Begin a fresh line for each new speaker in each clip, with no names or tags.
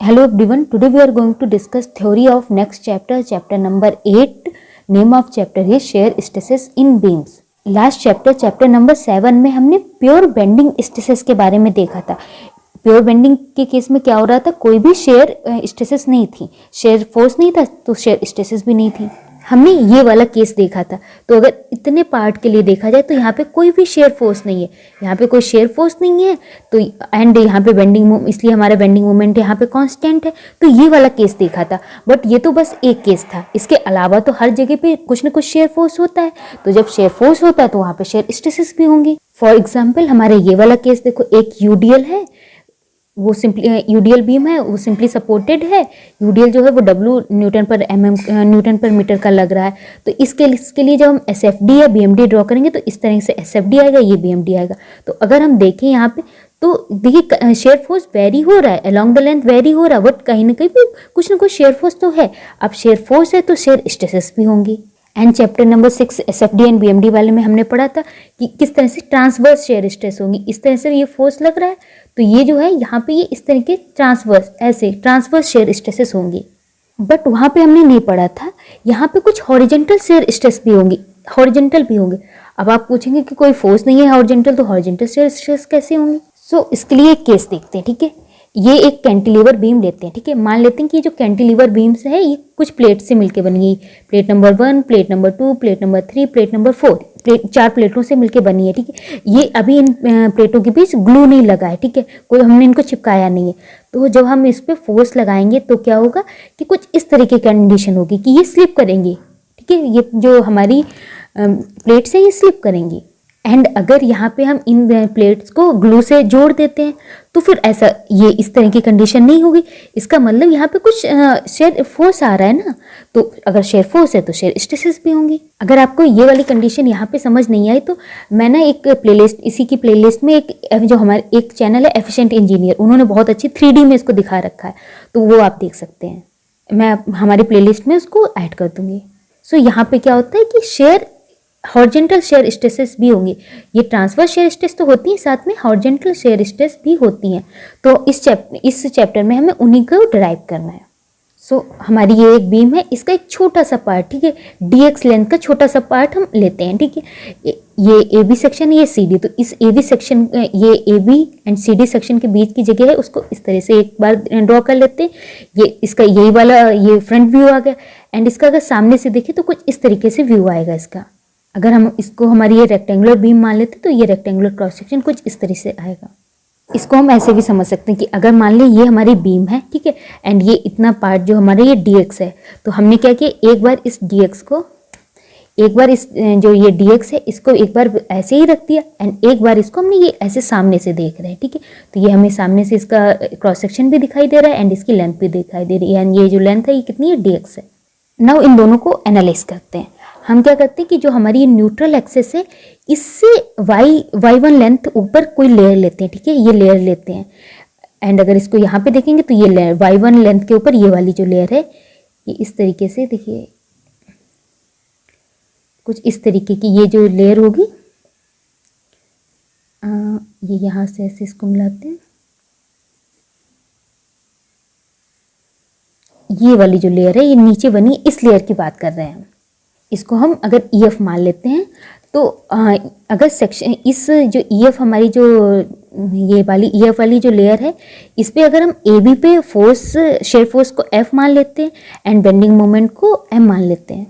Hello everyone, today we are going to discuss theory of next chapter, chapter number 8. Name of chapter is shear stresses in beams. Last chapter number 7 में हमने pure bending stresses के बारे में देखा था। Pure bending के case में क्या हो रहा था, कोई भी शेयर स्ट्रेसेस नहीं थी, शेयर फोर्स नहीं था तो शेयर स्ट्रेसेस भी नहीं थी। हमने ये वाला केस देखा था। तो अगर इतने पार्ट के लिए देखा जाए तो यहाँ पे कोई भी शेयर फोर्स नहीं है, यहाँ पे कोई शेयर फोर्स नहीं है तो एंड यहाँ पे बेंडिंग, इसलिए हमारा बेंडिंग मोमेंट यहाँ पे कांस्टेंट है। तो ये वाला केस देखा था, बट ये तो बस एक केस था। इसके अलावा तो हर जगह पे कुछ ना कुछ शेयर फोर्स होता है। तो जब शेयर फोर्स होता है तो वहाँ पे शेयर स्ट्रेसेस भी होंगी। फॉर एग्जाम्पल हमारे ये वाला केस देखो, एक यूडीएल है, वो सिंपली यूडीएल बीम है, वो सिंपली सपोर्टेड है। यूडीएल जो है वो W न्यूटन पर मीटर का लग रहा है। तो इसके लिए जब हम SFD या BMD ड्रॉ करेंगे तो इस तरह से SFD आएगा, ये BMD आएगा। तो अगर हम देखें यहाँ पे तो देखिए शेयर फोर्स वेरी हो रहा है, अलोंग द लेंथ वेरी हो रहा है, बट कहीं ना कहीं भी कुछ ना कुछ शेयर फोर्स तो है। अब शेयर फोर्स है तो शेयर स्ट्रेसेस भी होंगी। And chapter number 6 SFD and BMD वाले में हमने पढ़ा था कि किस तरह से ट्रांसवर्स शेयर स्ट्रेस होंगी। इस तरह से ये फोर्स लग रहा है तो ये जो है यहाँ पे ये इस तरह के ट्रांसवर्स शेयर स्ट्रेसेस होंगी। बट वहाँ पे हमने नहीं पढ़ा था, यहाँ पे कुछ हॉरिजेंटल शेयर स्ट्रेस भी होंगी, हॉरिजेंटल भी होंगे। अब आप पूछेंगे कि कोई फोर्स नहीं है हॉरिजेंटल, तो हॉरिजेंटल शेयर स्ट्रेस कैसे होंगी? सो इसके लिए एक केस देखते हैं, ठीक है। ये एक कैंटिलीवर बीम लेते हैं, ठीक है। मान लेते हैं कि ये जो कैंटिलीवर बीम्स है ये कुछ प्लेट से मिलकर बनी है। Plate number 1, plate number 2, plate number 3, plate number 4, चार प्लेटों से मिलकर बनी है, ठीक है। ये अभी इन प्लेटों के बीच ग्लू नहीं लगा है, ठीक है, कोई हमने इनको चिपकाया नहीं है। तो जब हम इस पर फोर्स लगाएंगे तो क्या होगा कि कुछ इस तरह की कंडीशन होगी कि ये स्लिप करेंगी, ठीक है। ये जो हमारी प्लेट्स है ये स्लिप करेंगी। एंड अगर यहाँ पे हम इन प्लेट्स को ग्लू से जोड़ देते हैं तो फिर ऐसा ये इस तरह की कंडीशन नहीं होगी। इसका मतलब यहाँ पे कुछ शेयर फोर्स आ रहा है ना, तो अगर शेयर फोर्स है तो शेयर स्ट्रेसेस भी होंगी। अगर आपको ये वाली कंडीशन यहाँ पे समझ नहीं आई तो मैं ना एक प्लेलिस्ट, इसी की प्लेलिस्ट में एक जो हमारे एक चैनल है एफिशिएंट इंजीनियर, उन्होंने बहुत अच्छी 3D में इसको दिखा रखा है, तो वो आप देख सकते हैं। मैं हमारी प्लेलिस्ट में उसको ऐड कर दूंगी। सो यहाँ पे क्या होता है कि शेयर हॉरिजेंटल शेयर स्ट्रेसेस भी होंगी। ये ट्रांसवर्स शेयर स्ट्रेस तो होती है, साथ में हॉरिजेंटल शेयर स्ट्रेस भी होती हैं। तो इस चैप्टर में हमें उन्हीं को डिराइव करना है। सो हमारी ये एक बीम है, इसका एक छोटा सा पार्ट, ठीक है, DX लेंथ का छोटा सा पार्ट हम लेते हैं, ठीक है। ये AB सेक्शन है, ये CD। तो इस AB सेक्शन, ये AB एंड CD सेक्शन के बीच की जगह है, उसको इस तरह से एक बार ड्रॉ कर लेते हैं। ये इसका यही वाला ये फ्रंट व्यू आ गया। एंड इसका अगर सामने से देखें तो कुछ इस तरीके से व्यू आएगा इसका। अगर हम इसको हमारी ये रेक्टेंगुलर बीम मान लेते तो ये रेक्टेंगुलर क्रॉस सेक्शन कुछ इस तरह से आएगा। इसको हम ऐसे भी समझ सकते हैं कि अगर मान लें ये हमारी बीम है, ठीक है, एंड ये इतना पार्ट जो हमारा ये DX है, तो हमने क्या किया, एक बार इस DX को, एक बार इस जो ये DX है इसको एक बार ऐसे ही रख दिया, एंड एक बार इसको हमने ये ऐसे सामने से देख रहे हैं, ठीक है। तो ये हमें सामने से इसका क्रॉस सेक्शन भी दिखाई दे रहा है एंड इसकी लेंथ भी दिखाई दे रही है, एंड ये जो लेंथ है ये कितनी है, DX है। नाउ इन दोनों को एनालाइज करते हैं। हम क्या करते हैं कि जो हमारी न्यूट्रल एक्सेस है इससे y1 लेंथ ऊपर कोई लेयर लेते हैं, ठीक है, ये लेयर लेते हैं। एंड अगर इसको यहाँ पे देखेंगे तो ये लेयर y1 लेंथ के ऊपर ये वाली जो लेयर है ये इस तरीके से, देखिए कुछ इस तरीके की ये जो लेयर होगी, ये यहाँ से ऐसे इसको मिलाते हैं। ये वाली जो लेयर है ये नीचे बनी, इस लेयर की बात कर रहे हैं हम। इसको हम अगर EF मान लेते हैं तो अगर सेक्शन इस जो EF हमारी जो ये वाली EF वाली जो लेयर है इस पे अगर हम AB पे फोर्स, शेयर फोर्स को F मान लेते हैं एंड बेंडिंग मोमेंट को M मान लेते हैं।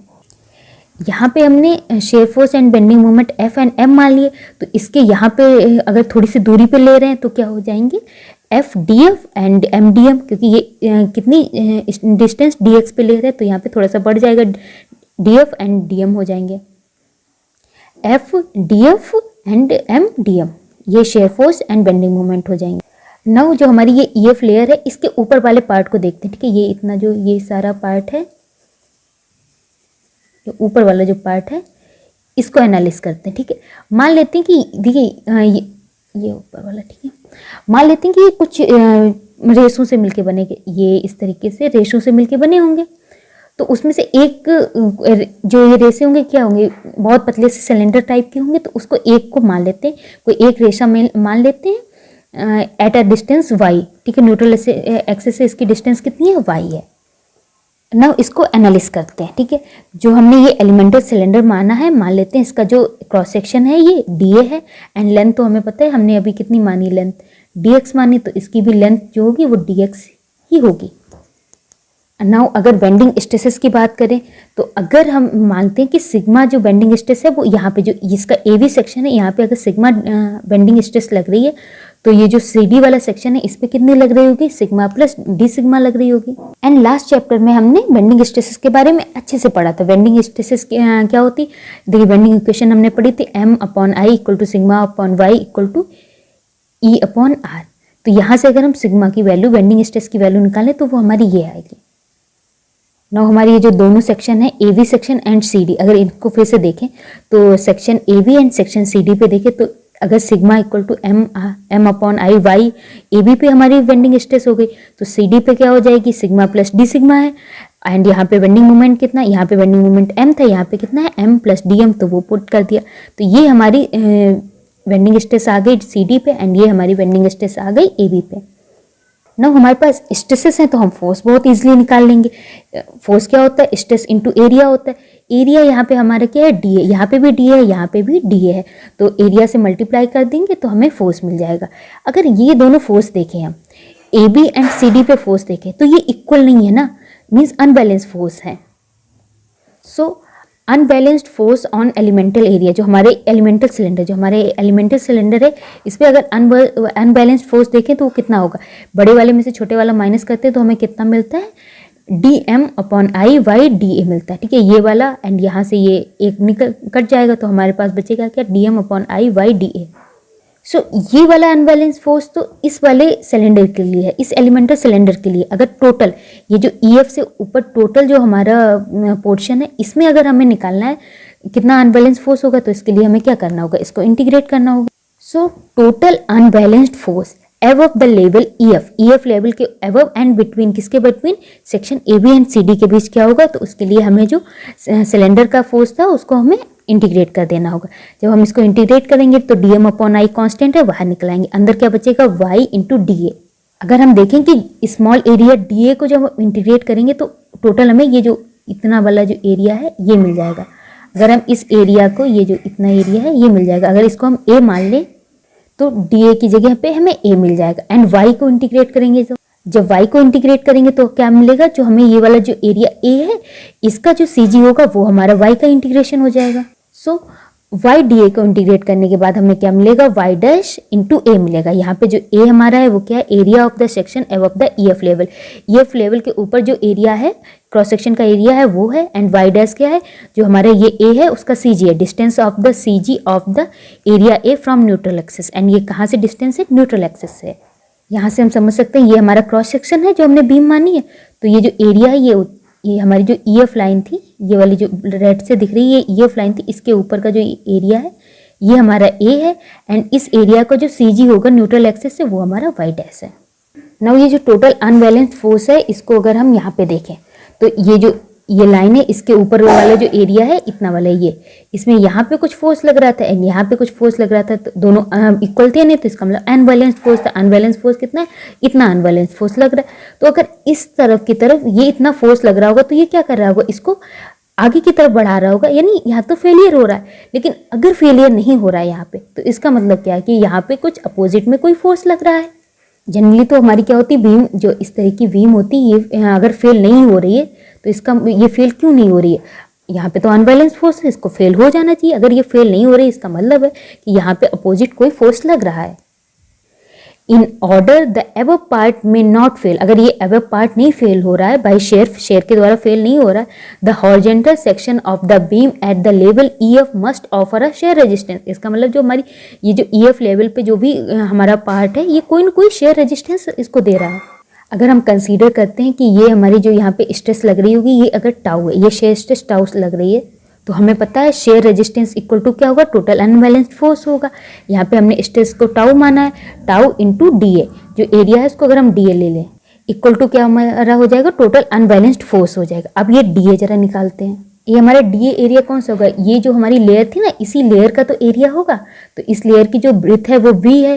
यहाँ पे हमने shear force and bending moment F and M मान लिए, तो इसके यहाँ पे अगर थोड़ी सी दूरी पे ले रहे हैं तो क्या हो जाएंगे, FDF एंड MDM, क्योंकि ये कितनी डिस्टेंस DX पे ले रहे हैं तो यहाँ पे थोड़ा सा बढ़ जाएगा, DF एंड DM हो जाएंगे, FDF एंड MDM, ये shear force and bending moment हो जाएंगे। नाउ जो हमारी ये EF लेयर है इसके ऊपर वाले पार्ट को देखते हैं, ठीक है। ये इतना जो ये सारा पार्ट है, जो ऊपर वाला जो पार्ट है इसको एनालिसिस करते हैं, ठीक है। मान लेते हैं कि देखिए ये ऊपर वाला, ठीक है, मान लेते हैं कि ये कुछ रेशों से मिलके बनेंगे, ये इस तरीके से रेशों से मिलके बने होंगे। तो उसमें से एक जो ये रेसे होंगे क्या होंगे, बहुत पतले से सिलेंडर टाइप के होंगे, तो उसको एक को मान लेते हैं, कोई एक रेशा मान लेते हैं एट अ डिस्टेंस y, ठीक है, न्यूट्रल एक्सिस से इसकी डिस्टेंस कितनी है, y है। नाउ इसको एनालिस करते हैं, ठीक है। जो हमने ये एलिमेंटल सिलेंडर माना है, मान लेते हैं इसका जो क्रॉस सेक्शन है ये dA है, एंड लेंथ तो हमें पता है, हमने अभी कितनी मानी लेंथ, dx मानी, तो इसकी भी लेंथ जो होगी वो dx ही होगी। नाउ अगर बेंडिंग स्ट्रेसेस की बात करें तो अगर हम मानते हैं कि सिग्मा जो बेंडिंग स्ट्रेस है वो यहाँ पे जो इसका एवी सेक्शन है, यहाँ पे अगर सिग्मा बेंडिंग स्ट्रेस लग रही है तो ये जो CD वाला सेक्शन है इस पे कितनी लग रही होगी, सिग्मा प्लस डी सिग्मा लग रही होगी। एंड लास्ट चैप्टर में हमने बेंडिंग स्ट्रेसेस के बारे में अच्छे से पढ़ा था। बेंडिंग स्ट्रेसेस क्या होती, देखिए बेंडिंग इक्वेशन हमने पढ़ी थी, m/i equal to sigma upon y equal to E/r। तो यहाँ से अगर हम सिग्मा की वैल्यू, बेंडिंग स्ट्रेस की वैल्यू निकालें तो वो हमारी ये आएगी। नाउ हमारी ये जो दोनों सेक्शन है AV सेक्शन एंड CD, अगर इनको फिर से देखें तो section AV and section CD पे देखें तो अगर sigma equal to m/i y AB पे हमारी बेंडिंग स्ट्रेस हो गई, तो CD पे क्या हो जाएगी, सिग्मा प्लस डी सिग्मा है। एंड यहाँ पे बेंडिंग मोमेंट कितना, यहाँ पे बेंडिंग मोमेंट m था, यहाँ पे कितना है m प्लस dm, तो वो पुट कर दिया। तो ये हमारी बेंडिंग स्ट्रेस आ गई CD पे, एंड ये हमारी बेंडिंग स्ट्रेस आ गई AB पे। ना हमारे पास स्ट्रेसेस हैं तो हम फोर्स बहुत इजीली निकाल लेंगे। फोर्स क्या होता है, स्ट्रेस इनटू एरिया होता है। एरिया यहाँ पे हमारा क्या है, डी है, यहाँ पे भी डी है, यहाँ पे भी डी है, तो एरिया से मल्टीप्लाई कर देंगे तो हमें फोर्स मिल जाएगा। अगर ये दोनों फोर्स देखें हम, A B and C D पे फोर्स देखें तो ये इक्वल नहीं है ना, मीन्स अनबैलेंस्ड फोर्स है। So unbalanced force on elemental area, जो हमारे एलिमेंटल सिलेंडर है, इस पर अगर अनबैलेंस्ड फोर्स देखें तो वो कितना होगा, बड़े वाले में से छोटे वाला माइनस करते हैं तो हमें कितना मिलता है, dm/i वाई dA मिलता है, ठीक है, ये वाला, एंड यहाँ से ये एक निकल कट जाएगा तो हमारे पास बचेगा क्या, dm/i वाई dA। सो ये वाला अनबैलेंस फोर्स तो इस वाले सिलेंडर के लिए है, इस एलिमेंटल सिलेंडर के लिए। अगर टोटल ये जो EF से ऊपर टोटल जो हमारा पोर्शन है, इसमें अगर हमें निकालना है कितना अनबैलेंस फोर्स होगा, तो इसके लिए हमें क्या करना होगा, इसको इंटीग्रेट करना होगा। So total unbalanced force above the level EF level के above एंड बिटवीन, किसके between, section AB and CD के बीच क्या होगा, तो उसके लिए हमें जो सिलेंडर का फोर्स था उसको हमें इंटीग्रेट कर देना होगा। जब हम इसको इंटीग्रेट करेंगे तो dm/i कांस्टेंट है, बाहर निकलाएंगे, अंदर क्या बचेगा, y इंटू dA। अगर हम देखें कि स्मॉल एरिया dA को जब हम इंटीग्रेट करेंगे तो टोटल हमें ये जो इतना वाला जो एरिया है ये मिल जाएगा। अगर हम इस एरिया को, ये जो इतना एरिया है ये मिल जाएगा, अगर इसको हम A मान लें तो dA की जगह पे हमें A मिल जाएगा। एंड y को इंटीग्रेट करेंगे, तो जब y को इंटीग्रेट करेंगे तो क्या मिलेगा, जो हमें ये वाला जो एरिया A है इसका जो CG होगा वो हमारा y का इंटीग्रेशन हो जाएगा। सो y dA को इंटीग्रेट करने के बाद हमें क्या मिलेगा, y डैश इंटू A मिलेगा। यहाँ पे जो A हमारा है वो क्या है, area of the section above the EF level. EF level के ऊपर जो एरिया है, क्रॉस सेक्शन का एरिया है वो है, एंड y डैश क्या है, जो हमारा ये A है उसका CG है, distance of the CG of the area A from neutral axis. And ये कहाँ से डिस्टेंस है, न्यूट्रल एक्सिस से। यहाँ से हम समझ सकते हैं ये हमारा क्रॉस सेक्शन है जो हमने बीम मानी है, तो ये जो एरिया है ये हमारी जो EF लाइन थी, ये वाली जो रेड से दिख रही है ये EF लाइन थी, इसके ऊपर का जो एरिया है ये हमारा A है, एंड इस एरिया का जो CG होगा न्यूट्रल एक्सिस से वो हमारा y डैश है। नाउ ये जो टोटल अनबैलेंस्ड फोर्स है इसको अगर हम यहाँ पे देखें तो ये जो ये लाइन है इसके ऊपर वाला जो एरिया है इतना वाला, ये इसमें यहाँ पे कुछ फोर्स लग रहा था एंड यहाँ पे कुछ फोर्स लग रहा था, तो दोनों इक्वल थे नहीं, तो इसका मतलब अनबैलेंस्ड फोर्स था। अनबैलेंस्ड फोर्स कितना है, इतना अनबैलेंस्ड फोर्स लग रहा है। तो अगर इस तरफ की तरफ ये इतना फोर्स लग रहा होगा तो ये क्या कर रहा होगा, इसको आगे की तरफ बढ़ा रहा होगा, यानी यहाँ तो फेलियर हो रहा है। लेकिन अगर फेलियर नहीं हो रहा है यहाँ पे तो इसका मतलब क्या है कि यहाँ पे कुछ अपोजिट में कोई फोर्स लग रहा है। जनरली तो हमारी क्या होती है, बीम जो इस तरह की बीम होती है, ये अगर फेल नहीं हो रही है तो इसका ये फेल क्यों नहीं हो रही है, यहाँ पे तो अनबैलेंस फोर्स है, इसको फेल हो जाना चाहिए। अगर ये फेल नहीं हो रही है इसका मतलब है कि यहाँ पे अपोजिट कोई फोर्स लग रहा है। In order the above part में नॉट फेल, अगर ये एबव पार्ट नहीं फेल हो रहा है बाई शेयर के द्वारा फेल नहीं हो रहा है, the horizontal section of the beam at the level EF must offer a share resistance. इसका मतलब जो हमारी ये जो EF लेवल पे जो भी हमारा पार्ट है ये कोई ना कोई शेयर रेजिस्टेंस इसको दे रहा है। अगर हम कंसीडर करते हैं कि ये हमारी जो यहाँ पे स्ट्रेस लग रही होगी ये अगर टाउ है, ये शेयर स्ट्रेस टाउ लग रही है, तो हमें पता है शेयर रेजिस्टेंस इक्वल टू क्या होगा, टोटल अनबैलेंस्ड फोर्स होगा। यहाँ पे हमने स्ट्रेस को टाउ माना है, टाउ इंटू DA, जो एरिया है इसको अगर हम DA ले लें इक्वल टू क्या हमारा हो जाएगा, टोटल अनबैलेंस्ड फोर्स हो जाएगा। अब ये DA जरा निकालते हैं। ये हमारा डी एरिया कौन सा होगा, ये जो हमारी लेयर थी ना इसी लेयर का तो एरिया होगा, तो इस लेयर की जो ब्रेथ है वो v है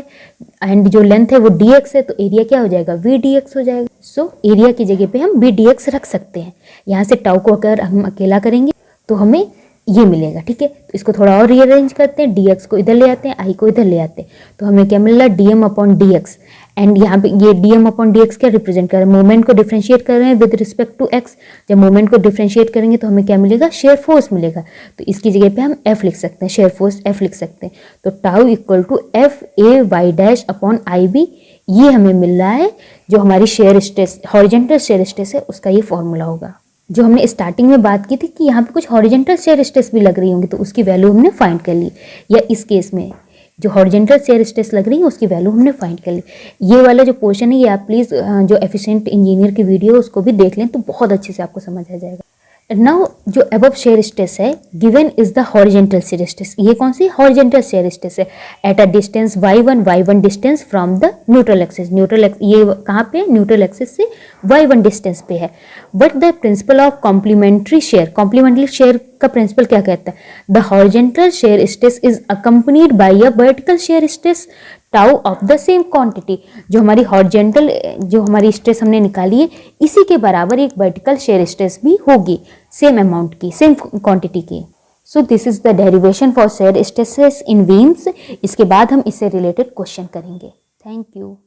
एंड जो लेंथ है वो dx है, तो एरिया क्या हो जाएगा v dx हो जाएगा। सो एरिया की जगह पे हम v dx रख सकते हैं। यहाँ से टाउ को अगर हम अकेला करेंगे तो हमें ये मिलेगा, ठीक है। तो इसको थोड़ा और रीअरेंज करते हैं, dx को इधर ले आते हैं, i को इधर ले आते हैं, तो हमें क्या मिल रहा है dm अपॉन dx। एंड यहाँ पे ये dm अपॉन dx क्या रिप्रेजेंट कर रहे हैं, मोमेंट को डिफ्रेंशिएट कर रहे हैं विद रिस्पेक्ट टू x। जब मोमेंट को डिफ्रेंशिएट करेंगे तो हमें क्या मिलेगा, शेयर फोर्स मिलेगा। तो इसकी जगह पे हम f लिख सकते हैं, शेयर फोर्स f लिख सकते हैं। तो tau equal to F A y dash upon I B, ये हमें मिल रहा है जो हमारी shear stress, horizontal shear stress है, उसका ये फॉर्मूला होगा। जो हमने स्टार्टिंग में बात की थी कि यहाँ पे कुछ हॉरिजेंटल शेयर स्ट्रेस भी लग रही होंगी, तो उसकी वैल्यू हमने फाइंड कर ली, या इस केस में जो हॉरिजेंटल शेयर स्ट्रेस लग रही है उसकी वैल्यू हमने फाइंड कर ली। ये वाला जो पोर्शन है ये आप प्लीज़ जो एफिशिएंट इंजीनियर की वीडियो है उसको भी देख लें, तो बहुत अच्छे से आपको समझ आ जाएगा। नाउ जो अबव शेयर स्ट्रेस है given is the horizontal shear stress, ये कौन सी हॉरिजेंटल शेयर स्ट्रेस है, at a distance y1 distance from the neutral axis. ये कहाँ पे, न्यूट्रल एक्सिस से y1 डिस्टेंस पे है। But the principle of complementary shear का प्रिंसिपल क्या कहता है, the horizontal shear stress is accompanied by a vertical shear stress tau of the same quantity. जो हमारी हॉरिजेंटल जो हमारी स्ट्रेस हमने निकाली है इसी के बराबर एक वर्टिकल शेयर स्ट्रेस भी होगी, सेम अमाउंट की, सेम क्वांटिटी की। So this is the derivation for shear stresses in beams. इसके बाद हम इससे रिलेटेड क्वेश्चन करेंगे। Thank you.